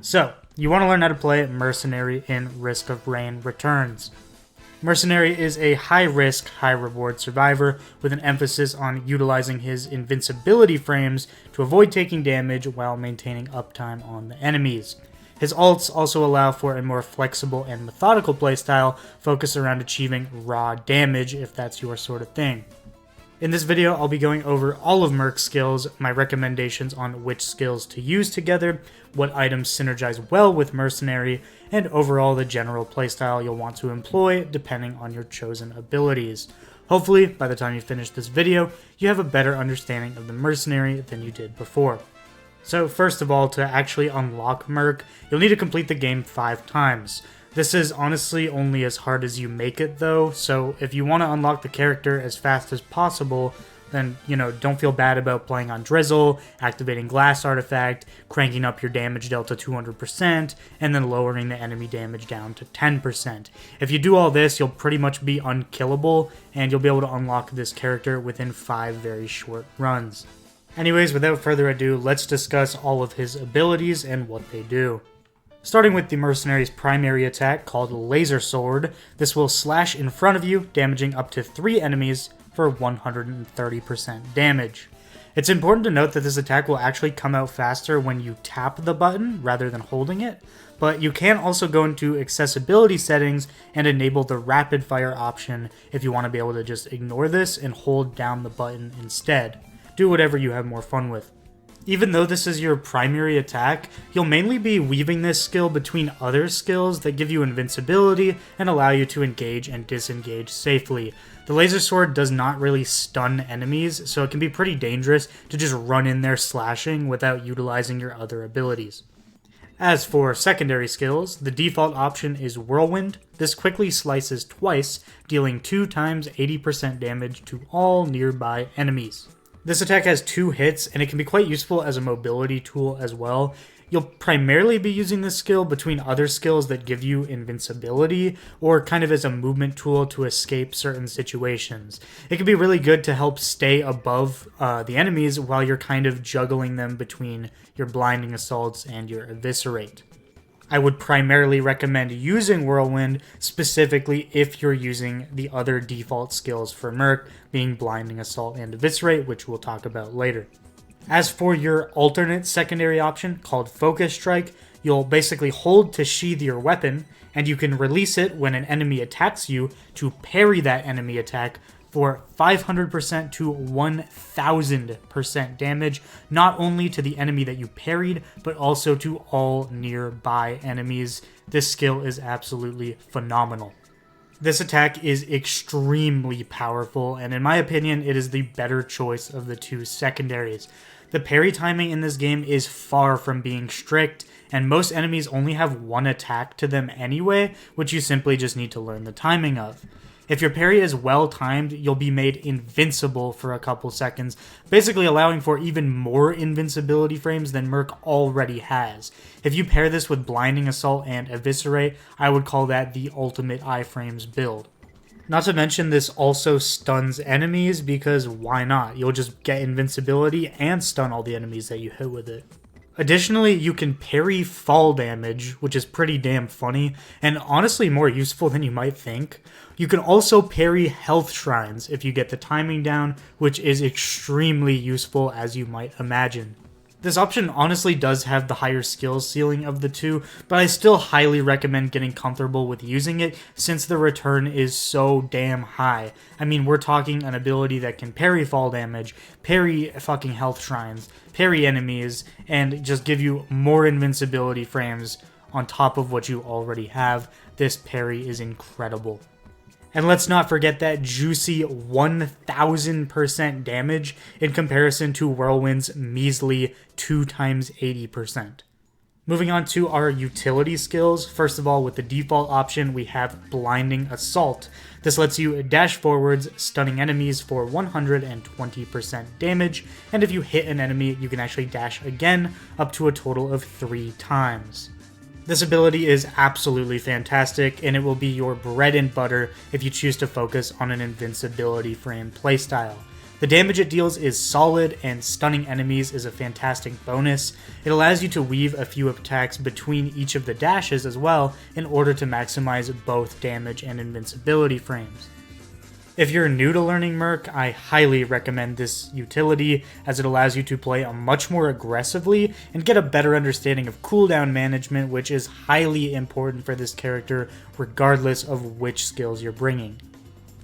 So, you want to learn how to play Mercenary in Risk of Rain Returns. Mercenary is a high-risk, high-reward survivor with an emphasis on utilizing his invincibility frames to avoid taking damage while maintaining uptime on the enemies. His ults also allow for a more flexible and methodical playstyle focused around achieving raw damage if that's your sort of thing. In this video, I'll be going over all of Merc's skills, my recommendations on which skills to use together, what items synergize well with Mercenary, and overall the general playstyle you'll want to employ depending on your chosen abilities. Hopefully, by the time you finish this video, you have a better understanding of the Mercenary than you did before. So first of all, to actually unlock Merc, you'll need to complete the game 5 times. This is honestly only as hard as you make it though, so if you want to unlock the character as fast as possible, then, don't feel bad about playing on Drizzle, activating Glass Artifact, cranking up your damage delta 200%, and then lowering the enemy damage down to 10%. If you do all this, you'll pretty much be unkillable, and you'll be able to unlock this character within 5 very short runs. Anyways, without further ado, let's discuss all of his abilities and what they do. Starting with the Mercenary's primary attack called Laser Sword, this will slash in front of you, damaging up to 3 enemies for 130% damage. It's important to note that this attack will actually come out faster when you tap the button rather than holding it, but you can also go into accessibility settings and enable the rapid fire option if you want to be able to just ignore this and hold down the button instead. Do whatever you have more fun with. Even though this is your primary attack, you'll mainly be weaving this skill between other skills that give you invincibility and allow you to engage and disengage safely. The laser sword does not really stun enemies, so it can be pretty dangerous to just run in there slashing without utilizing your other abilities. As for secondary skills, the default option is Whirlwind. This quickly slices twice, dealing 2 times 80% damage to all nearby enemies. This attack has 2 hits, and it can be quite useful as a mobility tool as well. You'll primarily be using this skill between other skills that give you invincibility, or kind of as a movement tool to escape certain situations. It can be really good to help stay above the enemies while you're kind of juggling them between your blinding assaults and your eviscerate. I would primarily recommend using Whirlwind, specifically if you're using the other default skills for Merc, being Blinding Assault and Eviscerate, which we'll talk about later. As for your alternate secondary option, called Focus Strike, you'll basically hold to sheath your weapon, and you can release it when an enemy attacks you to parry that enemy attack for 500% to 1000% damage, not only to the enemy that you parried, but also to all nearby enemies. This skill is absolutely phenomenal. This attack is extremely powerful, and in my opinion, it is the better choice of the 2 secondaries. The parry timing in this game is far from being strict, and most enemies only have 1 attack to them anyway, which you simply just need to learn the timing of. If your parry is well timed, you'll be made invincible for a couple seconds, basically allowing for even more invincibility frames than Merc already has. If you pair this with Blinding Assault and Eviscerate, I would call that the ultimate iframes build. Not to mention, this also stuns enemies, because why not? You'll just get invincibility and stun all the enemies that you hit with it. Additionally, you can parry fall damage, which is pretty damn funny, and honestly more useful than you might think. You can also parry health shrines if you get the timing down, which is extremely useful as you might imagine. This option honestly does have the higher skills ceiling of the 2, but I still highly recommend getting comfortable with using it since the return is so damn high. I mean, we're talking an ability that can parry fall damage, parry fucking health shrines, parry enemies, and just give you more invincibility frames on top of what you already have. This parry is incredible. And let's not forget that juicy 1000% damage in comparison to Whirlwind's measly 2 times 80%. Moving on to our utility skills. First of all, with the default option, we have Blinding Assault. This lets you dash forwards, stunning enemies for 120% damage, and if you hit an enemy, you can actually dash again, up to a total of 3 times. This ability is absolutely fantastic, and it will be your bread and butter if you choose to focus on an invincibility frame playstyle. The damage it deals is solid, and stunning enemies is a fantastic bonus. It allows you to weave a few attacks between each of the dashes as well in order to maximize both damage and invincibility frames. If you're new to learning Merc, I highly recommend this utility as it allows you to play much more aggressively and get a better understanding of cooldown management, which is highly important for this character regardless of which skills you're bringing.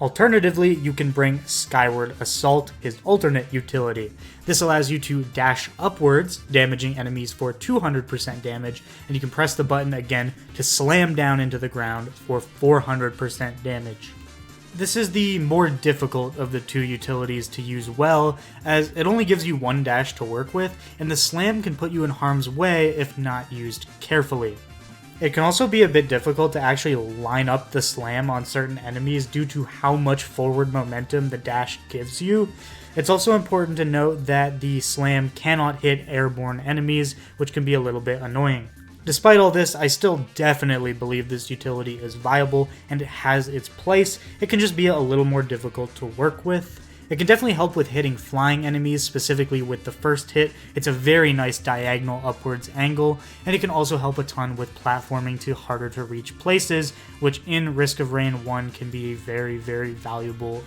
Alternatively, you can bring Skyward Assault, his alternate utility. This allows you to dash upwards, damaging enemies for 200% damage, and you can press the button again to slam down into the ground for 400% damage. This is the more difficult of the two utilities to use well, as it only gives you one dash to work with, and the slam can put you in harm's way if not used carefully. It can also be a bit difficult to actually line up the slam on certain enemies due to how much forward momentum the dash gives you. It's also important to note that the slam cannot hit airborne enemies, which can be a little bit annoying. Despite all this, I still definitely believe this utility is viable and it has its place. It can just be a little more difficult to work with. It can definitely help with hitting flying enemies, specifically with the first hit. It's a very nice diagonal upwards angle, and it can also help a ton with platforming to harder to reach places, which in Risk of Rain 1 can be a very, very valuable,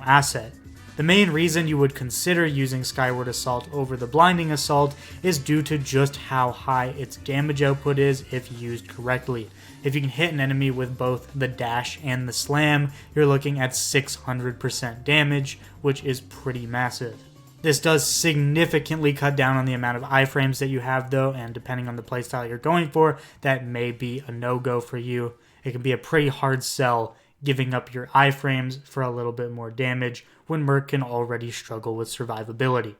asset. The main reason you would consider using Skyward Assault over the Blinding Assault is due to just how high its damage output is if used correctly. If you can hit an enemy with both the dash and the slam, you're looking at 600% damage, which is pretty massive. This does significantly cut down on the amount of iframes that you have though, and depending on the playstyle you're going for, that may be a no-go for you. It can be a pretty hard sell giving up your iframes for a little bit more damage when Merc can already struggle with survivability.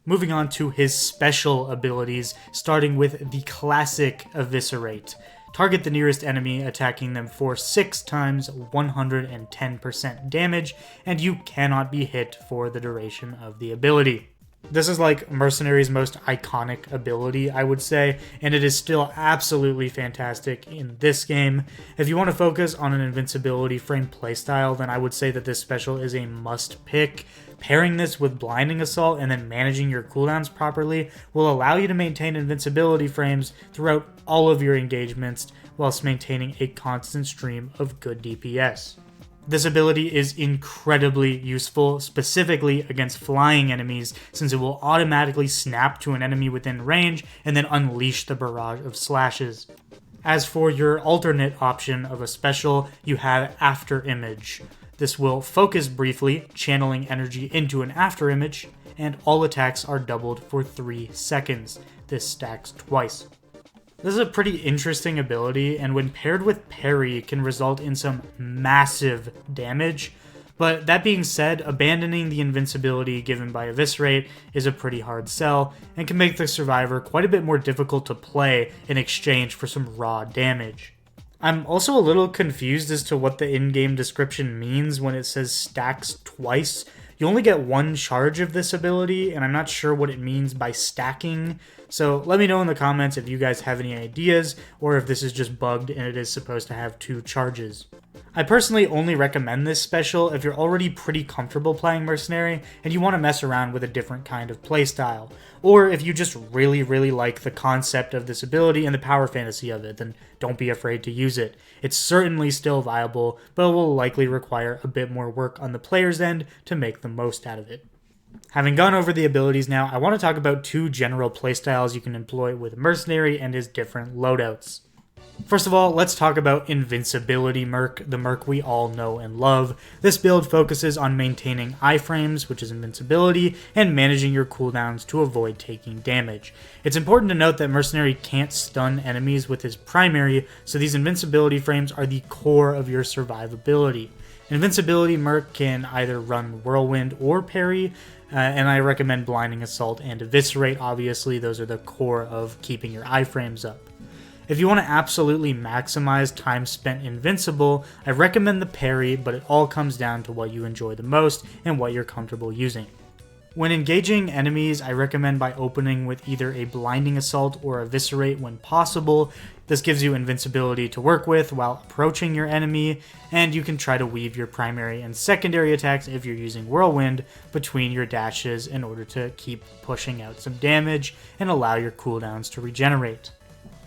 Moving on to his special abilities, starting with the classic Eviscerate. Target the nearest enemy, attacking them for 6 times 110% damage, and you cannot be hit for the duration of the ability. This is like Mercenary's most iconic ability, I would say, and it is still absolutely fantastic in this game. If you want to focus on an invincibility frame playstyle, then I would say that this special is a must pick. Pairing this with Blinding Assault and then managing your cooldowns properly will allow you to maintain invincibility frames throughout all of your engagements whilst maintaining a constant stream of good DPS. This ability is incredibly useful, specifically against flying enemies, since it will automatically snap to an enemy within range and then unleash the barrage of slashes. As for your alternate option of a special, you have After Image. This will focus briefly, channeling energy into an after image, and all attacks are doubled for 3 seconds. This stacks twice. This is a pretty interesting ability, and when paired with parry can result in some massive damage, but that being said, abandoning the invincibility given by Eviscerate is a pretty hard sell, and can make the survivor quite a bit more difficult to play in exchange for some raw damage. I'm also a little confused as to what the in-game description means when it says stacks twice. You only get 1 charge of this ability, and I'm not sure what it means by stacking. So let me know in the comments if you guys have any ideas, or if this is just bugged and it is supposed to have 2 charges. I personally only recommend this special if you're already pretty comfortable playing Mercenary and you want to mess around with a different kind of playstyle. Or if you just really like the concept of this ability and the power fantasy of it, then don't be afraid to use it. It's certainly still viable, but it will likely require a bit more work on the player's end to make the most out of it. Having gone over the abilities now, I want to talk about 2 general playstyles you can employ with Mercenary and his different loadouts. First of all, let's talk about Invincibility Merc, the Merc we all know and love. This build focuses on maintaining iframes, which is invincibility, and managing your cooldowns to avoid taking damage. It's important to note that Mercenary can't stun enemies with his primary, so these invincibility frames are the core of your survivability. Invincibility Merc can either run Whirlwind or parry, and I recommend Blinding Assault and Eviscerate, obviously. Those are the core of keeping your iframes up. If you want to absolutely maximize time spent invincible, I recommend the parry, but it all comes down to what you enjoy the most and what you're comfortable using. When engaging enemies, I recommend by opening with either a blinding assault or eviscerate when possible. This gives you invincibility to work with while approaching your enemy, and you can try to weave your primary and secondary attacks if you're using whirlwind between your dashes in order to keep pushing out some damage and allow your cooldowns to regenerate.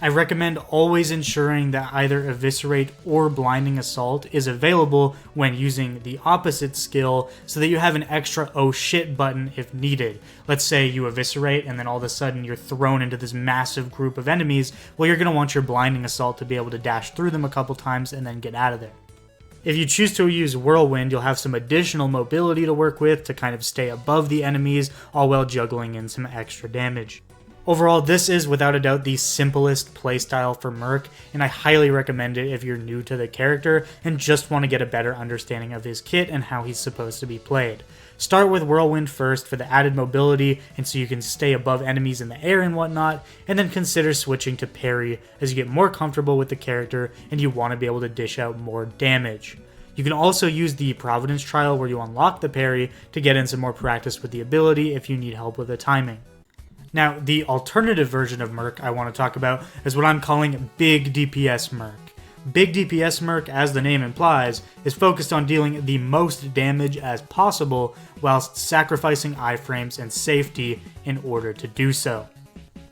I recommend always ensuring that either Eviscerate or Blinding Assault is available when using the opposite skill so that you have an extra oh shit button if needed. Let's say you Eviscerate and then all of a sudden you're thrown into this massive group of enemies. Well, you're going to want your Blinding Assault to be able to dash through them a couple times and then get out of there. If you choose to use Whirlwind, you'll have some additional mobility to work with to kind of stay above the enemies, all while juggling in some extra damage. Overall, this is without a doubt the simplest playstyle for Merc, and I highly recommend it if you're new to the character and just want to get a better understanding of his kit and how he's supposed to be played. Start with Whirlwind first for the added mobility and so you can stay above enemies in the air and whatnot, and then consider switching to Parry as you get more comfortable with the character and you want to be able to dish out more damage. You can also use the Providence Trial where you unlock the Parry to get in some more practice with the ability if you need help with the timing. Now, the alternative version of Merc I want to talk about is what I'm calling Big DPS Merc. Big DPS Merc, as the name implies, is focused on dealing the most damage as possible whilst sacrificing iframes and safety in order to do so.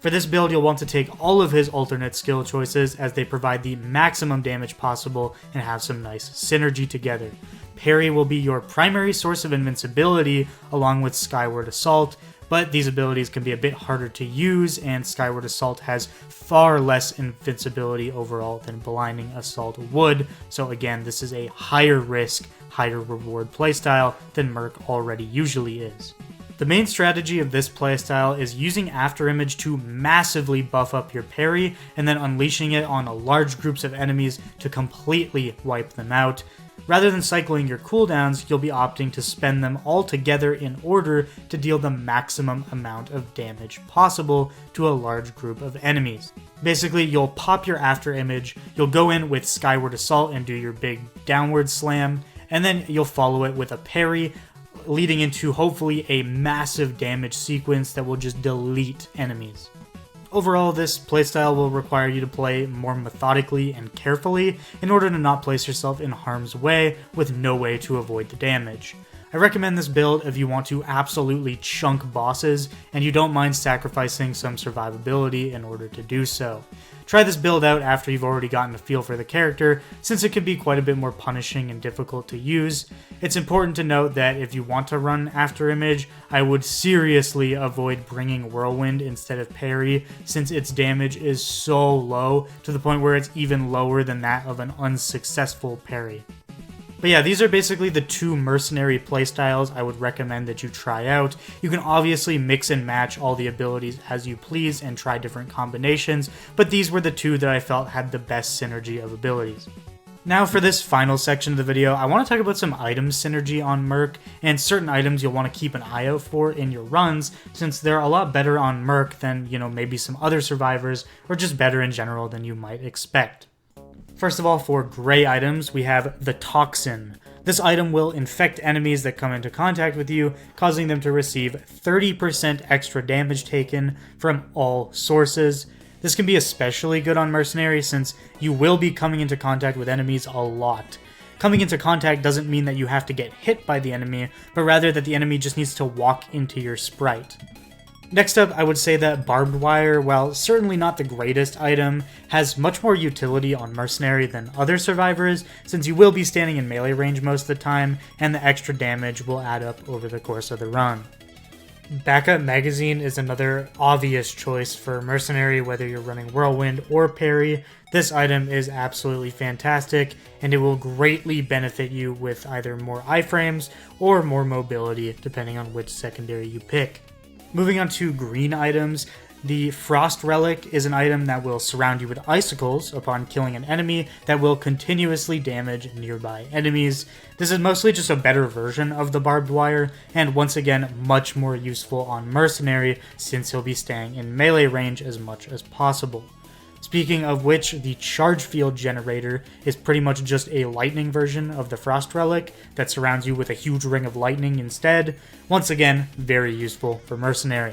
For this build, you'll want to take all of his alternate skill choices as they provide the maximum damage possible and have some nice synergy together. Parry will be your primary source of invincibility along with Skyward Assault, but these abilities can be a bit harder to use, and Skyward Assault has far less invincibility overall than Blinding Assault would, so again, this is a higher risk, higher reward playstyle than Merc already usually is. The main strategy of this playstyle is using Afterimage to massively buff up your parry, and then unleashing it on large groups of enemies to completely wipe them out. Rather than cycling your cooldowns, you'll be opting to spend them all together in order to deal the maximum amount of damage possible to a large group of enemies. Basically, you'll pop your Afterimage, you'll go in with Skyward Assault and do your big downward slam, and then you'll follow it with a parry, leading into hopefully a massive damage sequence that will just delete enemies. Overall, this playstyle will require you to play more methodically and carefully in order to not place yourself in harm's way with no way to avoid the damage. I recommend this build if you want to absolutely chunk bosses and you don't mind sacrificing some survivability in order to do so. Try this build out after you've already gotten a feel for the character, since it can be quite a bit more punishing and difficult to use. It's important to note that if you want to run Afterimage, I would seriously avoid bringing Whirlwind instead of Parry, since its damage is so low to the point where it's even lower than that of an unsuccessful parry. But yeah, these are basically the two Mercenary playstyles I would recommend that you try out. You can obviously mix and match all the abilities as you please and try different combinations, but these were the two that I felt had the best synergy of abilities. Now for this final section of the video, I want to talk about some item synergy on Merc, and certain items you'll want to keep an eye out for in your runs, since they're a lot better on Merc than, maybe some other survivors, or just better in general than you might expect. First of all, for gray items, we have the Toxin. This item will infect enemies that come into contact with you, causing them to receive 30% extra damage taken from all sources. This can be especially good on Mercenary since you will be coming into contact with enemies a lot. Coming into contact doesn't mean that you have to get hit by the enemy, but rather that the enemy just needs to walk into your sprite. Next up, I would say that Barbed Wire, while certainly not the greatest item, has much more utility on Mercenary than other survivors, since you will be standing in melee range most of the time, and the extra damage will add up over the course of the run. Backup Magazine is another obvious choice for Mercenary, whether you're running Whirlwind or Parry. This item is absolutely fantastic, and it will greatly benefit you with either more iframes or more mobility, depending on which secondary you pick. Moving on to green items, the Frost Relic is an item that will surround you with icicles upon killing an enemy that will continuously damage nearby enemies. This is mostly just a better version of the Barbed Wire, and once again much more useful on Mercenary since he'll be staying in melee range as much as possible. Speaking of which, the charge field generator is pretty much just a lightning version of the Frost Relic that surrounds you with a huge ring of lightning instead. Once again, very useful for Mercenary.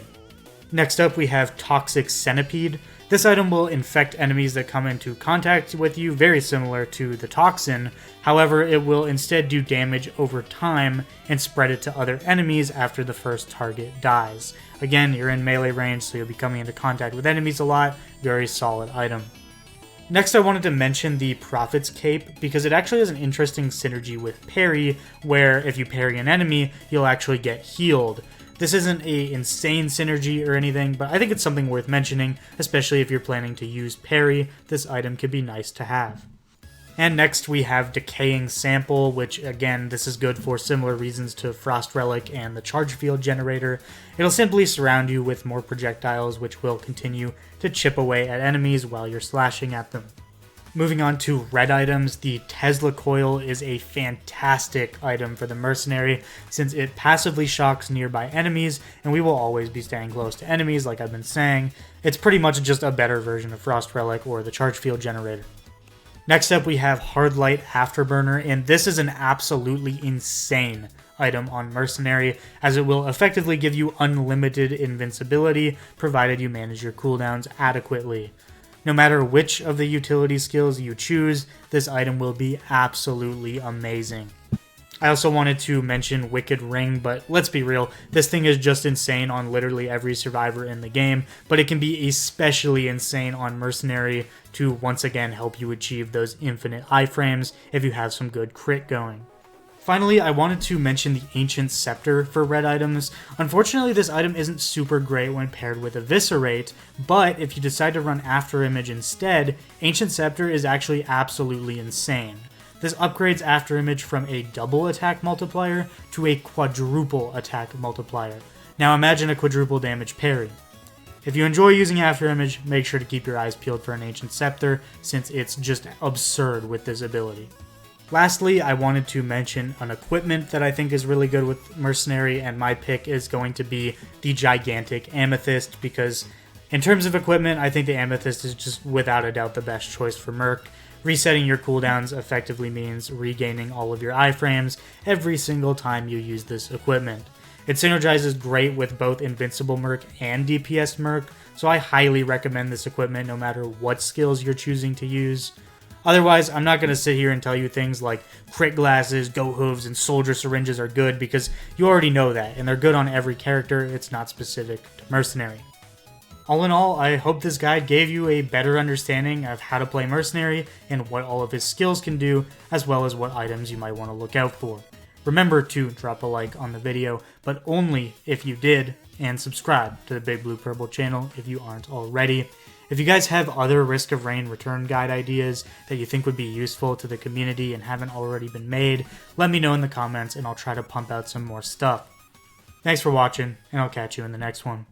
Next up, we have Toxic Centipede. This item will infect enemies that come into contact with you, very similar to the Toxin. However, it will instead do damage over time and spread it to other enemies after the first target dies. Again, you're in melee range, so you'll be coming into contact with enemies a lot. Very solid item. Next, I wanted to mention the Prophet's Cape, because it actually has an interesting synergy with parry, where if you parry an enemy, you'll actually get healed. This isn't a insane synergy or anything, but I think it's something worth mentioning, especially if you're planning to use parry. This item could be nice to have. And next we have Decaying Sample, which again, this is good for similar reasons to Frost Relic and the Charge Field Generator. It'll simply surround you with more projectiles, which will continue to chip away at enemies while you're slashing at them. Moving on to red items, the Tesla Coil is a fantastic item for the Mercenary since it passively shocks nearby enemies, and we will always be staying close to enemies like I've been saying. It's pretty much just a better version of Frost Relic or the Charge Field Generator. Next up we have Hard Light Afterburner, and this is an absolutely insane item on Mercenary, as it will effectively give you unlimited invincibility provided you manage your cooldowns adequately. No matter which of the utility skills you choose, this item will be absolutely amazing. I also wanted to mention Wicked Ring, but let's be real, this thing is just insane on literally every survivor in the game, but it can be especially insane on Mercenary to once again help you achieve those infinite iframes if you have some good crit going. Finally, I wanted to mention the Ancient Scepter for red items. Unfortunately, this item isn't super great when paired with Eviscerate, but if you decide to run After Image instead, Ancient Scepter is actually absolutely insane. This upgrades After Image from a double attack multiplier to a quadruple attack multiplier. Now imagine a quadruple damage parry. If you enjoy using After Image, make sure to keep your eyes peeled for an Ancient Scepter, since it's just absurd with this ability. Lastly, I wanted to mention an equipment that I think is really good with Mercenary, and my pick is going to be the Gigantic Amethyst, because in terms of equipment, I think the Amethyst is just without a doubt the best choice for Merc. Resetting your cooldowns effectively means regaining all of your iframes every single time you use this equipment. It synergizes great with both Invincible Merc and DPS Merc, so I highly recommend this equipment no matter what skills you're choosing to use. Otherwise, I'm not going to sit here and tell you things like crit glasses, goat hooves, and soldier syringes are good, because you already know that, and they're good on every character. It's not specific to Mercenary. All in all, I hope this guide gave you a better understanding of how to play Mercenary and what all of his skills can do, as well as what items you might want to look out for. Remember to drop a like on the video, but only if you did, and subscribe to the Big Blue Purple channel if you aren't already. If you guys have other Risk of Rain return guide ideas that you think would be useful to the community and haven't already been made, let me know in the comments and I'll try to pump out some more stuff. Thanks for watching, and I'll catch you in the next one.